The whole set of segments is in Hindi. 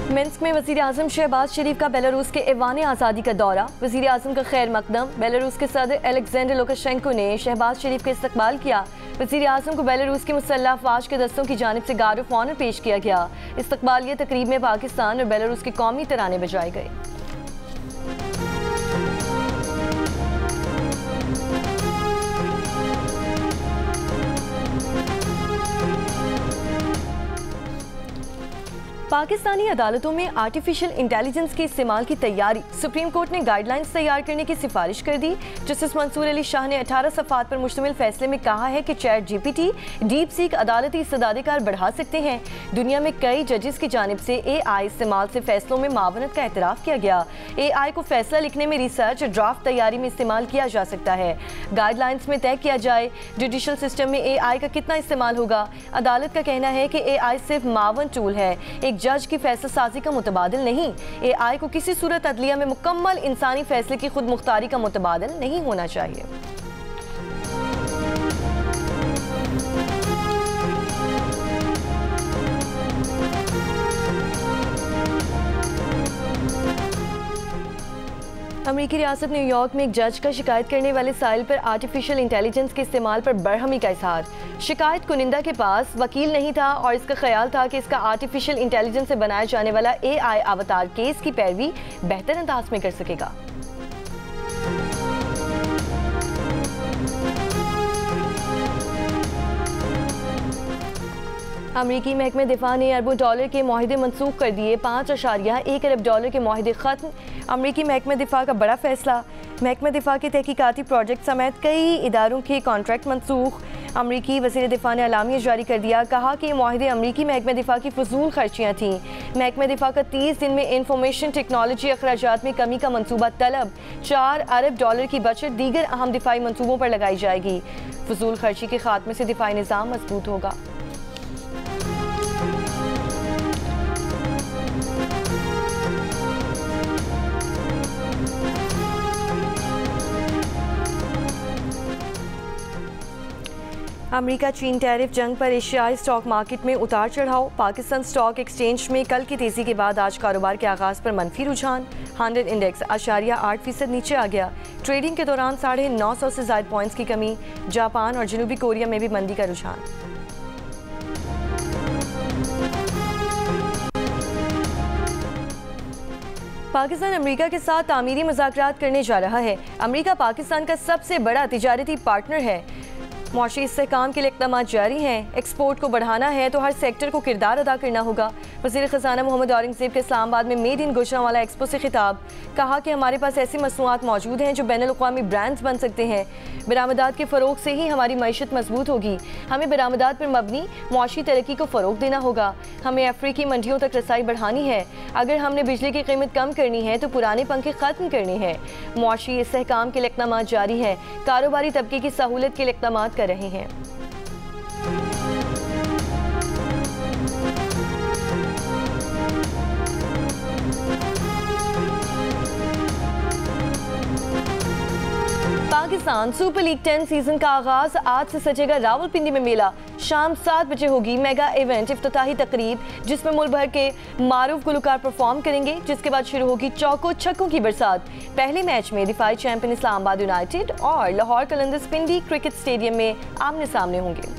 मिन्स्क में वज़ीर आज़म शहबाज शरीफ का बेलारूस के ऐवान आज़ादी का दौरा। वज़ीर आज़म का खैर मकदम। बेलारूस के सदर अलेक्जेंडर लुकाशेंको ने शहबाज शरीफ का इस्तकबाल किया। वज़ीर आज़म को बेलारूस की मुसल्लह अफ़वाज के दस्तों की जानिब से गार्ड ऑफ ऑनर पेश किया गया। इस्तकबालिया तकरीब में पाकिस्तान और बेलारूस के कौमी तराने बजाए गए। पाकिस्तानी अदालतों में आर्टिफिशियल इंटेलिजेंस के इस्तेमाल की तैयारी। सुप्रीम कोर्ट ने गाइडलाइंस तैयार करने की सिफारिश कर दी। जस्टिस मंसूर अली शाह ने 18 सफ़ात पर मुश्तमिल फैसले में कहा है कि चैट जीपीटी, डीप सीक अदालती इस्तेदादेकार बढ़ा सकते हैं। दुनिया में कई जजेस की जानिब से AI इस्तेमाल से फैसलों में मावनत का एतराफ़ किया गया। AI को फैसला लिखने में, रिसर्च और ड्राफ्ट तैयारी में इस्तेमाल किया जा सकता है। गाइडलाइंस में तय किया जाए जुडिशल सिस्टम में AI का कितना इस्तेमाल होगा। अदालत का कहना है कि AI सिर्फ मावन टूल है, एक जज की फैसला साजी का मुतबादिल नहीं। AI को किसी सूरत अदलिया में मुकम्मल इंसानी फैसले की खुद मुख्तारी का मुतबादिल नहीं होना चाहिए। अमेरिकी रियासत न्यूयॉर्क में एक जज का शिकायत करने वाले साइल पर आर्टिफिशियल इंटेलिजेंस के इस्तेमाल पर बरहमी का इजहार। शिकायत कुनिंदा के पास वकील नहीं था और इसका ख्याल था कि इसका आर्टिफिशियल इंटेलिजेंस से बनाया जाने वाला AI अवतार केस की पैरवी बेहतर अंदाज में कर सकेगा। अमरीकी महकमे दिफा ने अरबों डॉलर के मुआहदे मनसूख कर दिए। 5.1 अरब डॉलर के मुआहदे खत्म। अमरीकी महकमे दिफा का बड़ा फैसला। महकमे दिफा के तहकीकाती प्रोजेक्ट समेत कई इदारों के कॉन्ट्रैक्ट मनसूख। अमरीकी वज़ीर दिफा ने अलामिया जारी कर दिया। कहा कि मुआहदे अमरीकी महकमे दिफा की फजूल खर्चियाँ थीं। महकमे दिफा का 30 दिन में इंफॉर्मेशन टेक्नोलॉजी अखराजात में कमी का मनसूबा तलब। 4 अरब डॉलर की बचत दीगर अहम दिफाई मनसूबों पर लगाई जाएगी। फजूल खर्ची के खात्मे से दिफाई निज़ाम मजबूत होगा। अमेरिका चीन टैरिफ जंग पर एशियाई स्टॉक मार्केट में उतार चढ़ाव। पाकिस्तान स्टॉक एक्सचेंज में कल की तेजी के बाद आज कारोबार के आगाज पर मनफी रुझान। 100 इंडेक्स 8% नीचे आ गया। ट्रेडिंग के दौरान 950 से ज़ायद पॉइंट्स की कमी। जापान और जनूबी कोरिया में भी मंदी का रुझान। पाकिस्तान अमेरिका के साथ तामीरी मुज़ाकरात करने जा रहा है। अमेरिका पाकिस्तान का सबसे बड़ा तिजारती पार्टनर है। मुआशी इस्तेहकाम के लिए इक़दाम जारी हैं। एक्सपोर्ट को बढ़ाना है तो हर सेक्टर को किरदार अदा करना होगा। वज़ीर ख़ज़ाना मोहम्मद औरंगज़ेब के इस्लामाबाद में मेड इन गुजरांवाला एक्सपो से खिताब। कहा कि हमारे पास ऐसी मसनूआत मौजूद हैं जो बैनुल-अक़वामी ब्रांड्स बन सकते हैं। बरामदात के फ़रोग से ही हमारी मईशत मजबूत होगी। हमें बरामदात पर मबनी मुआशी तरक्की को फ़रोग देना होगा। हमें अफ्रीकी मंडियों तक रसाई बढ़ानी है। अगर हमने बिजली की कीमत कम करनी है तो पुराने पंखे ख़त्म करने हैं। मुआशी इस्तेहकाम के लिए इक़दाम जारी है। कारोबारी तबके की सहूलत के लिए इक़दाम कर रहे हैं। पाकिस्तान सुपर लीग 10 सीजन का आगाज आज से सजेगा रावलपिंडी में मेला। शाम 7 बजे होगी मेगा इवेंट इफ्तिताही तकरीब, जिसमें मुल्क भर के मारूफ गुलकार परफॉर्म करेंगे। जिसके बाद शुरू होगी चौकों छक्कों की बरसात। पहले मैच में दिफाई चैंपियन इस्लामाबाद यूनाइटेड और लाहौर कलंदर्स पिंडी क्रिकेट स्टेडियम में आमने सामने होंगे।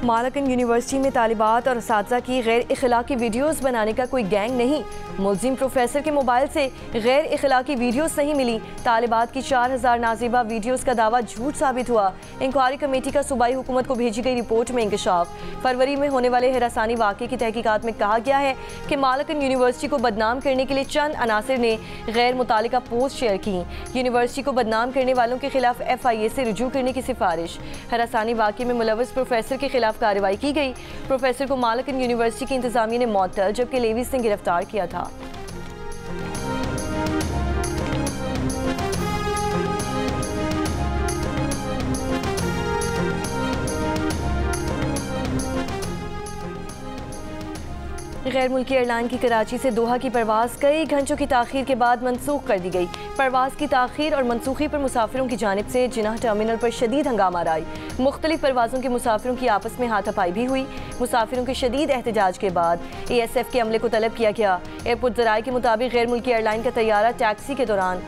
मालकन यूनिवर्सिटी में तालिबात और असातिज़ा की गैर इखलाकी वीडियोज़ बनाने का कोई गैंग नहीं। मुल्ज़िम प्रोफेसर के मोबाइल से गैर इखलाकी वीडियोज़ नहीं मिली। तालिबात की 4000 नाजिबा वीडियोज़ का दावा झूठ साबित हुआ। इंक्वायरी कमेटी का सूबाई हुकूमत को भेजी गई रिपोर्ट में इंकशाफ। फरवरी में होने वाले हिरासानी वाक़े की तहकीकात में कहा गया है कि मालकन यूनिवर्सिटी को बदनाम करने के लिए चंद अनासिर ने गैर मुतालिका पोस्ट शेयर की। यूनिवर्सिटी को बदनाम करने वालों के खिलाफ FIA से रुजू करने की सिफारिश। हिरासानी वाक़े में मुलव्वस प्रोफेसर के खिलाफ कार्रवाई की गई। प्रोफेसर को मालकन यूनिवर्सिटी की इंतजामिया ने मअतल जबकि लेवीज ने गिरफ्तार किया था। गैर मुल्की एयरलाइन की कराची से दोहा की परवाज़ कई घंटों की ताख़ीर के बाद मनसूख कर दी गई। परवाज़ की ताख़ीर और मनसूखी पर मुसाफिरों की जानिब से जिन्नाह टर्मिनल पर शदीद हंगामा आई। मुख्तलिफ परवाज़ों के मुसाफिरों की आपस में हाथापाई भी हुई। मुसाफिरों के शदीद एहतजाज के बाद ASF के अमले को तलब किया गया। एयरपोर्ट ज़राए के मुताबिक गैर मुल्की एयरलाइन का तैयारा टैक्सी के दौरान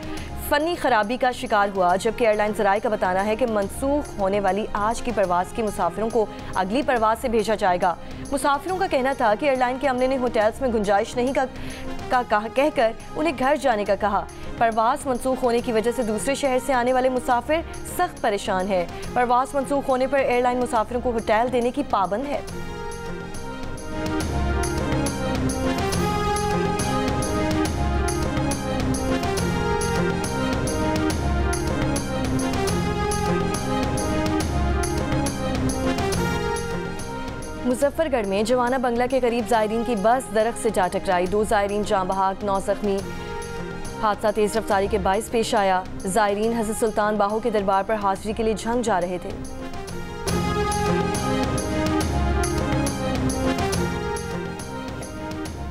फ़नी खराबी का शिकार हुआ, जबकि एयरलाइन ज़राए का बताना है कि मनसूख होने वाली आज की परवाज़ के मुसाफिरों को अगली परवाज़ से भेजा जाएगा। मुसाफिरों का कहना था कि एयरलाइन के अमले ने होटल्स में गुंजाइश नहीं कहकर उन्हें घर जाने का कहा। परवाज़ मनसूख होने की वजह से दूसरे शहर से आने वाले मुसाफिर सख्त परेशान है। परवाज़ मनसूख होने पर एयरलाइन मुसाफिरों को होटल देने की पाबंद है। मुजफ्फरगढ़ में जवाना बंगला के करीब जायरीन की बस दरख्त से जा टकराई। 2 जायरीन जाँ बहाक, 9 जख्मी। हादसा तेज रफ्तारी के बाइस पेश आया। जायरीन हज़रत सुल्तान बाहू के दरबार पर हाजिरी के लिए झंग जा रहे थे।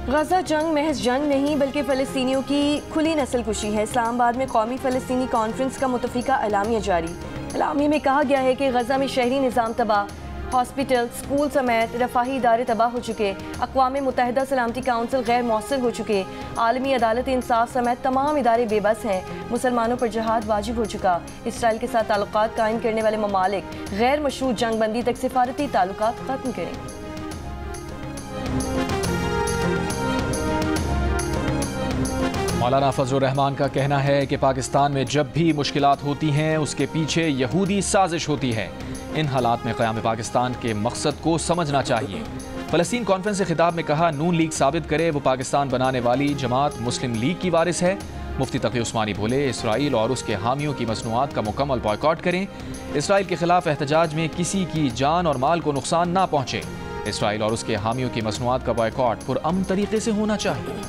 गजा जंग महज जंग नहीं बल्कि फ़लस्तीनियों की खुली नस्ल कुशी है। इस्लामाबाद में कौमी फ़लस्तीनी कॉन्फ्रेंस का मुतफ़िका एलामिया जारी। एलामिया में कहा गया है कि गजा में शहरी निज़ाम तबाह, हॉस्पिटल, स्कूल समेत रफाही इदारे तबाह हो चुके, अक़वाम मुत्तहिदा सलामती काउंसिल गैर मौसर हो चुके, आलमी अदालत इंसाफ समेत तमाम इदारे बेबस हैं। मुसलमानों पर जहाद वाजिब हो चुका। इसराइल के साथ ताल्लुकात कायम करने वाले ममालिक गैर मशरूत जंग बंदी तक सिफारती ताल्लुकात ख़त्म करें। मौलाना फजलुर रहमान का कहना है कि पाकिस्तान में जब भी मुश्किलात होती हैं उसके पीछे यहूदी साजिश होती है। इन हालात में क़याम पाकिस्तान के मकसद को समझना चाहिए। फ़लस्तीन कॉन्फ्रेंस से खिताब में कहा, नून लीग साबित करे वो पाकिस्तान बनाने वाली जमात मुस्लिम लीग की वारिस है। मुफ्ती तक़ी उस्मानी बोले, इसराइल और उसके हामियों की मसनूआत का मुकम्मल बॉयकॉट करें। इसराइल के खिलाफ एहतजाज में किसी की जान और माल को नुकसान ना पहुँचे। इसराइल और उसके हामियों की मसनूआत का बॉयकॉट पुरअमन तरीके से होना चाहिए।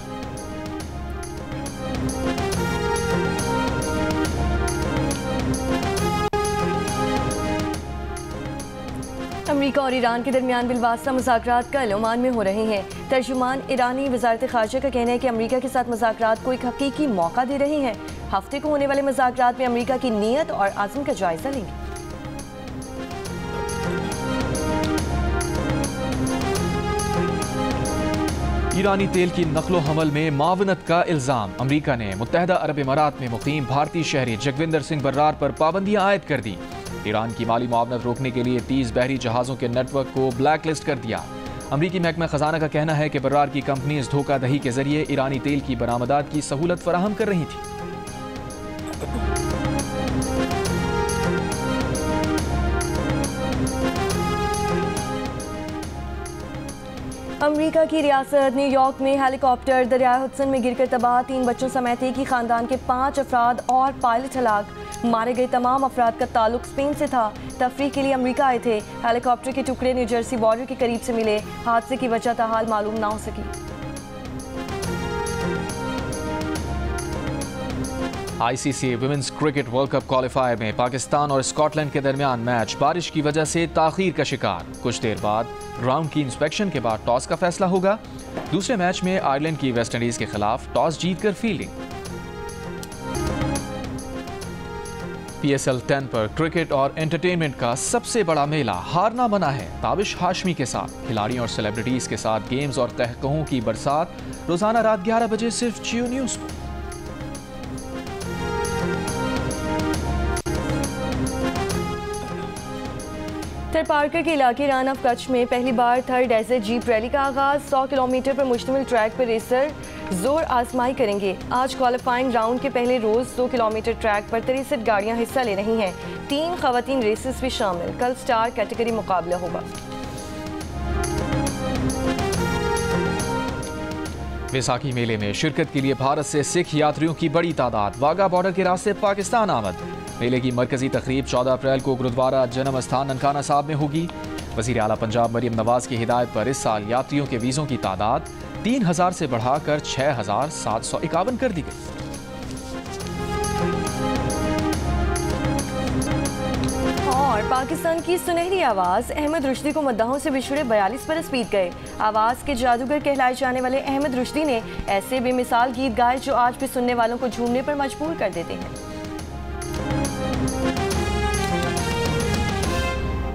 अमेरिका और ईरान के दरमियान बिलवास्ता मुज़ाकरात कल ओमान में हो रहे हैं। तर्जुमान ईरानी वज़ारत ख़ारजा का कहना है कि अमेरिका के साथ मुज़ाकरात को एक हकीकी मौका दे रहे हैं। हफ्ते को होने वाले मुज़ाकरात में अमेरिका की नीयत और आज़म का जायजा लेंगे। ईरानी तेल की नकलो हमल में मावनत का इल्ज़ाम। अमेरिका ने मुत्तहिदा अरब इमारात में मुकीम भारतीय शहरी जगविंदर सिंह बर्रार पर पाबंदियां आयद कर दी। ईरान की माली मुआवनत रोकने के लिए 30 बहरी जहाज़ों के नेटवर्क को ब्लैक लिस्ट कर दिया। अमरीकी महकमा खजाना का कहना है कि बर्रार की कंपनी इस धोखाधही के जरिए ईरानी तेल की बरामदात की सहूलत फराहम कर रही थी। अमेरिका की रियासत न्यूयॉर्क में हेलीकॉप्टर दरियाए हुडसन में गिरकर तबाह, 3 बच्चों समेत एक ही खानदान के 5 अफराद और पायलट हलाक। मारे गए तमाम अफराद का ताल्लुक स्पेन से था। तफरीह के लिए अमेरिका आए थे। हेलीकॉप्टर के टुकड़े न्यू जर्सी बॉर्डर के करीब से मिले। हादसे की वजह ताहाल मालूम ना हो सकी। ICC women's cricket world cup qualifier में पाकिस्तान और स्कॉटलैंड के दरमियान मैच बारिश की वजह से ताखीर का शिकार। कुछ देर बाद ग्राउंड की इंस्पेक्शन के बाद टॉस का फैसला होगा। दूसरे मैच में आयरलैंड की वेस्ट इंडीज के खिलाफ टॉस जीतकर फील्डिंग। PSL 10 पर क्रिकेट और एंटरटेनमेंट का सबसे बड़ा मेला हारना बना है। ताबिश हाशमी के साथ खिलाड़ियों और सेलिब्रिटीज के साथ गेम्स और कहकहों की बरसात। रोजाना रात 11 बजे सिर्फ जियो न्यूज पर। थरपारकर के इलाके रन ऑफ कच्छ में पहली बार थर्ड डेजर्ट जीप रैली का आगाज। 100 किलोमीटर पर मुश्तमिल ट्रैक पर रेसर जोर आजमाई करेंगे। आज क्वालिफाइंग राउंड के पहले रोज 2 किलोमीटर ट्रैक पर 63 गाड़ियां हिस्सा ले रही हैं। 3 खवातीन रेसेस भी शामिल। कल स्टार कैटेगरी मुकाबला होगा। बैसाखी मेले में शिरकत के लिए भारत से सिख यात्रियों की बड़ी तादाद वाघा बॉर्डर के रास्ते पाकिस्तान आमद। मेले की मरकजी तकरीब 14 अप्रैल को गुरुद्वारा जन्म स्थान ननकाना साहब में होगी। वज़ीर आला पंजाब मरियम नवाज की हिदायत पर इस साल यात्रियों के वीज़ों की तादाद 3000 से बढ़ाकर 6751 कर दी गई। और पाकिस्तान की सुनहरी आवाज़ अहमद रुश्दी को मद्दाहों से बिछुड़े 42 बरस बीत गए। आवाज़ के जादूगर कहलाए जाने वाले अहमद रुश्दी ने ऐसे बेमिसाल गीत गाए जो आज भी सुनने वालों को झूमने पर मजबूर कर देते हैं।